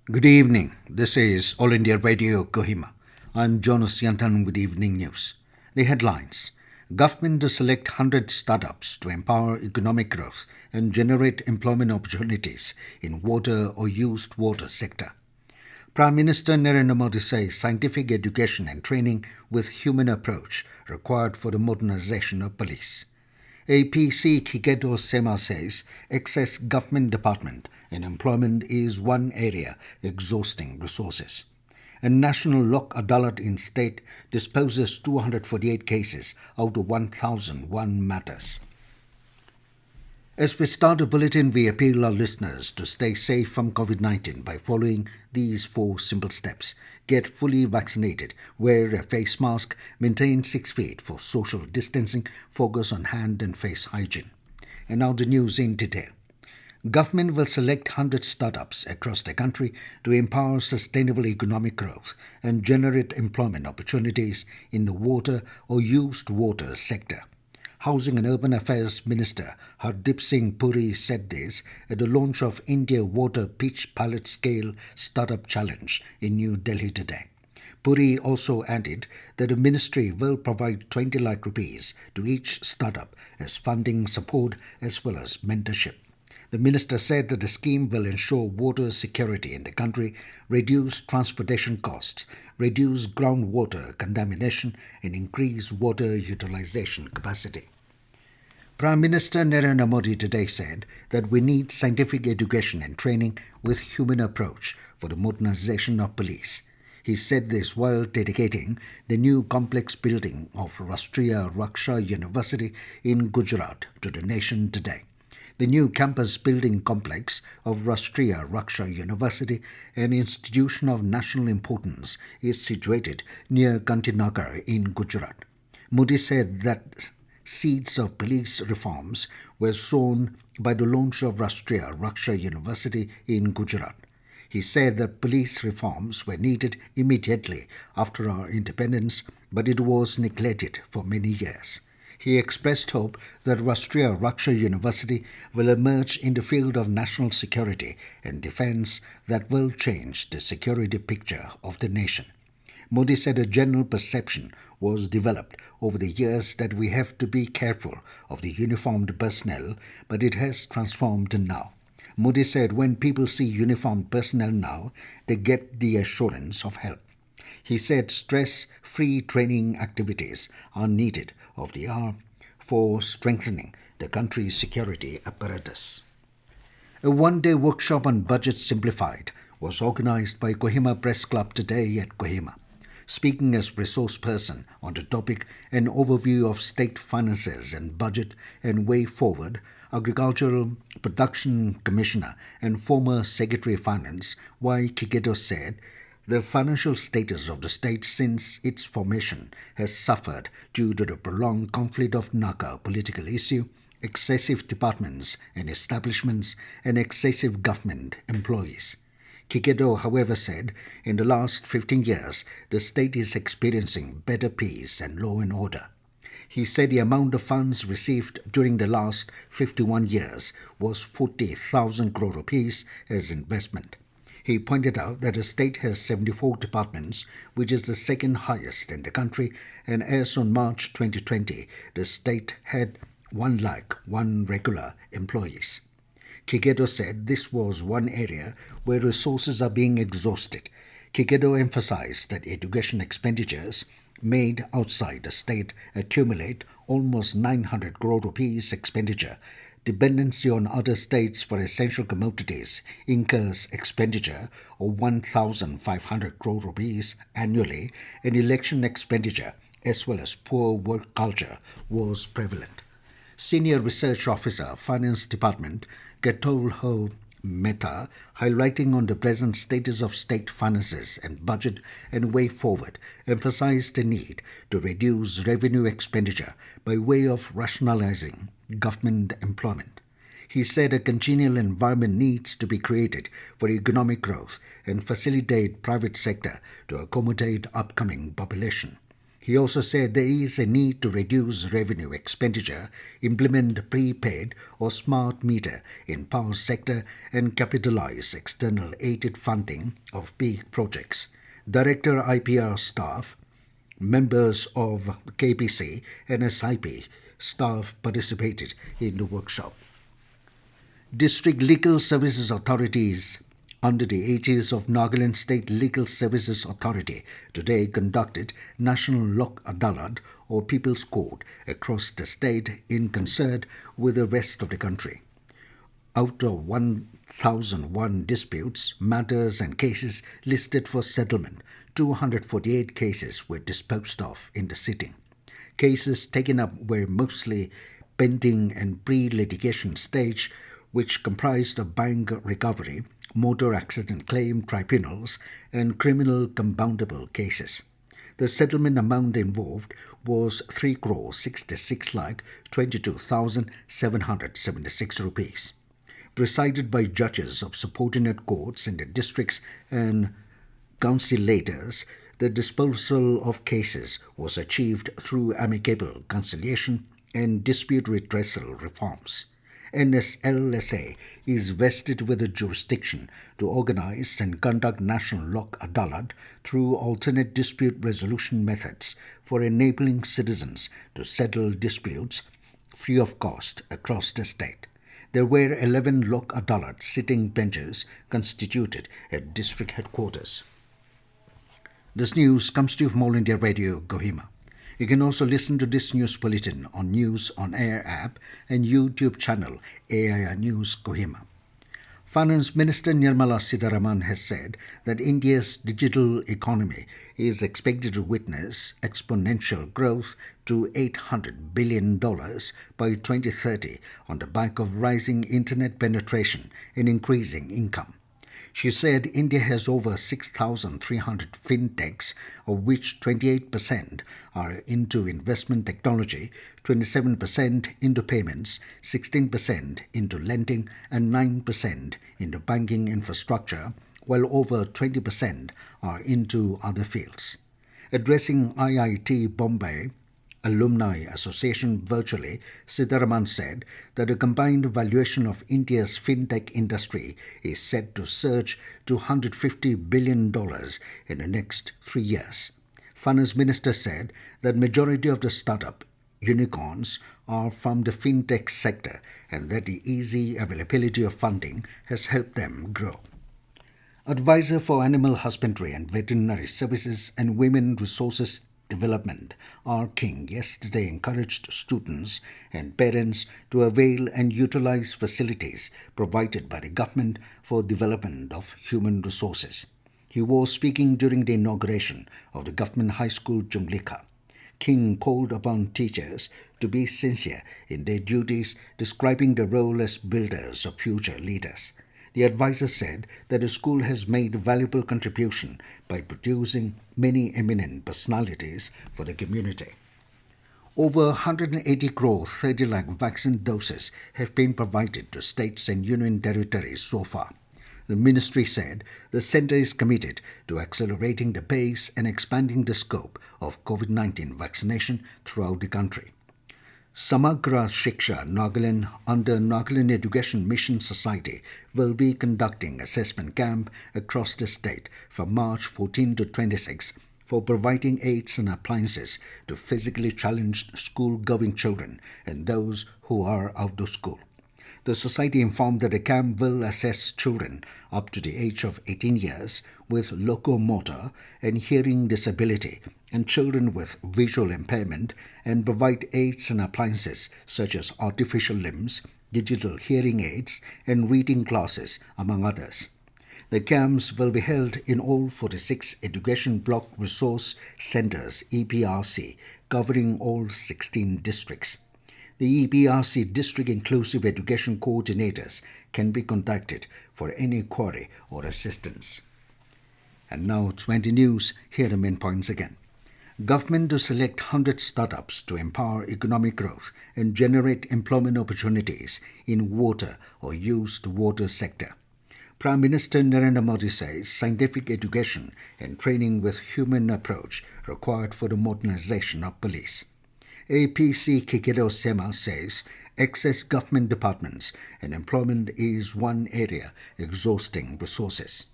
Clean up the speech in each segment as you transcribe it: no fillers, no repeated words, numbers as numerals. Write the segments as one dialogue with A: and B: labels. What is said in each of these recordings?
A: Good evening. This is All India Radio Kohima. I'm Jonas Yantan with Evening News. The headlines. Government to select 100 startups to empower economic growth and generate employment opportunities in water or used water sector. Prime Minister Narendra Modi says scientific education and training with human approach required for the modernization of police. APC Kikheto Sema says excess government department and employment is one area exhausting resources. And National Lok Adalat in state disposes 248 cases out of 1,001 matters. As we start the bulletin, we appeal our listeners to stay safe from COVID-19 by following these 4 simple steps. Get fully vaccinated, wear a face mask, maintain 6 feet for social distancing, focus on hand and face hygiene. And now the news in detail. Government will select 100 startups across the country to empower sustainable economic growth and generate employment opportunities in the water or used water sector. Housing and Urban Affairs Minister Hardeep Singh Puri said this at the launch of India Water Pitch Pilot Scale Startup Challenge in New Delhi today. Puri also added that the ministry will provide 20 lakh rupees to each startup as funding support as well as mentorship. The minister said that the scheme will ensure water security in the country, reduce transportation costs, reduce groundwater contamination, and increase water utilization capacity. Prime Minister Narendra Modi today said that we need scientific education and training with human approach for the modernization of police. He said this while dedicating the new complex building of Rashtriya Raksha University in Gujarat to the nation today. The new campus building complex of Rashtriya Raksha University, an institution of national importance, is situated near Gandhinagar in Gujarat. Modi said that seeds of police reforms were sown by the launch of Rashtriya Raksha University in Gujarat. He said that police reforms were needed immediately after our independence, but it was neglected for many years. He expressed hope that Rashtriya Raksha University will emerge in the field of national security and defense that will change the security picture of the nation. Modi said a general perception was developed over the years that we have to be careful of the uniformed personnel, but it has transformed now. Modi said when people see uniformed personnel now, they get the assurance of help. He said stress-free training activities are needed of the hour for strengthening the country's security apparatus. A one-day workshop on Budget Simplified was organized by Kohima Press Club today at Kohima. Speaking as resource person on the topic, an overview of state finances and budget and way forward, Agricultural Production Commissioner and former Secretary of Finance Y. Kikheto said, the financial status of the state since its formation has suffered due to the prolonged conflict of Naka political issue, excessive departments and establishments, and excessive government employees. Kikheto, however, said in the last 15 years, the state is experiencing better peace and law and order. He said the amount of funds received during the last 51 years was 40,000 crore rupees as investment. He pointed out that the state has 74 departments, which is the second highest in the country, and as on March 2020, the state had 101 regular employees. Kikheto said this was one area where resources are being exhausted. Kikheto emphasized that education expenditures made outside the state accumulate almost 900 crore rupees expenditure. Dependency on other states for essential commodities incurs expenditure of 1,500 crore rupees annually, and election expenditure as well as poor work culture was prevalent. Senior Research Officer, Finance Department, Getolho Mehta, highlighting on the present status of state finances and budget and way forward, emphasized the need to reduce revenue expenditure by way of rationalizing government employment. He said a congenial environment needs to be created for economic growth and facilitate private sector to accommodate upcoming population. He also said there is a need to reduce revenue expenditure, implement prepaid or smart meter in power sector, and capitalize external aided funding of peak projects. Director IPR staff, members of KPC and SIP staff participated in the workshop. District Legal Services Authorities under the aegis of Nagaland State Legal Services Authority today conducted National Lok Adalat or People's Court across the state in concert with the rest of the country. Out of 1,001 disputes, matters and cases listed for settlement, 248 cases were disposed of in the sitting. Cases taken up were mostly pending and pre-litigation stage, which comprised of bank recovery, motor accident claim tribunals, and criminal compoundable cases. The settlement amount involved was 3,66,22,776 rupees. Presided by judges of subordinate courts in the districts and conciliators, the disposal of cases was achieved through amicable conciliation and dispute redressal reforms. NSLSA is vested with the jurisdiction to organize and conduct National Lok Adalat through alternate dispute resolution methods for enabling citizens to settle disputes free of cost across the state. There were 11 Lok Adalat sitting benches constituted at district headquarters. This news comes to you from All India Radio, Kohima. You can also listen to this news bulletin on News on Air app and YouTube channel AIR News Kohima. Finance Minister Nirmala Sitharaman has said that India's digital economy is expected to witness exponential growth to $800 billion by 2030 on the back of rising internet penetration and increasing income. She said India has over 6,300 fintechs, of which 28% are into investment technology, 27% into payments, 16% into lending, and 9% into banking infrastructure, while over 20% are into other fields. Addressing IIT Bombay Alumni Association virtually, Sitharaman said that the combined valuation of India's fintech industry is set to surge to $150 billion in the next 3 years. Finance Minister said that majority of the startup unicorns are from the fintech sector and that the easy availability of funding has helped them grow. Advisor for Animal Husbandry and Veterinary Services and Women Resources Development, R. King, yesterday encouraged students and parents to avail and utilize facilities provided by the government for development of human resources. He was speaking during the inauguration of the Government High School Jumlika. King called upon teachers to be sincere in their duties, describing the role as builders of future leaders. The advisor said that the school has made a valuable contribution by producing many eminent personalities for the community. Over 180 crore 30 lakh vaccine doses have been provided to states and union territories so far. The ministry said the centre is committed to accelerating the pace and expanding the scope of COVID-19 vaccination throughout the country. Samagra Shiksha Nagaland under Nagaland Education Mission Society will be conducting assessment camp across the state from March 14 to 26 for providing aids and appliances to physically challenged school-going children and those who are out of school. The society informed that the camp will assess children up to the age of 18 years with locomotor and hearing disability and children with visual impairment and provide aids and appliances such as artificial limbs, digital hearing aids, and reading classes, among others. The camps will be held in all 46 Education Block Resource Centres EPRC, covering all 16 districts. The EPRC District Inclusive Education Coordinators can be contacted for any query or assistance. And now 20 news, here are the main points again. Government to select 100 startups to empower economic growth and generate employment opportunities in water or used water sector. Prime Minister Narendra Modi says scientific education and training with human approach required for the modernization of police. APC Kikheto Sema says excess government departments and employment is one area exhausting resources.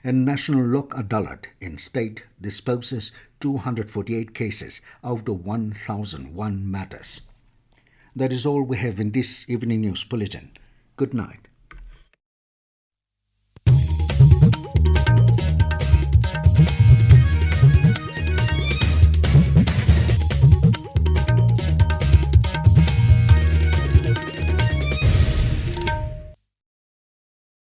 A: And National Lok Adalat in state disposes 248 cases out of 1,001 matters. That is all we have in this evening news bulletin. Good night.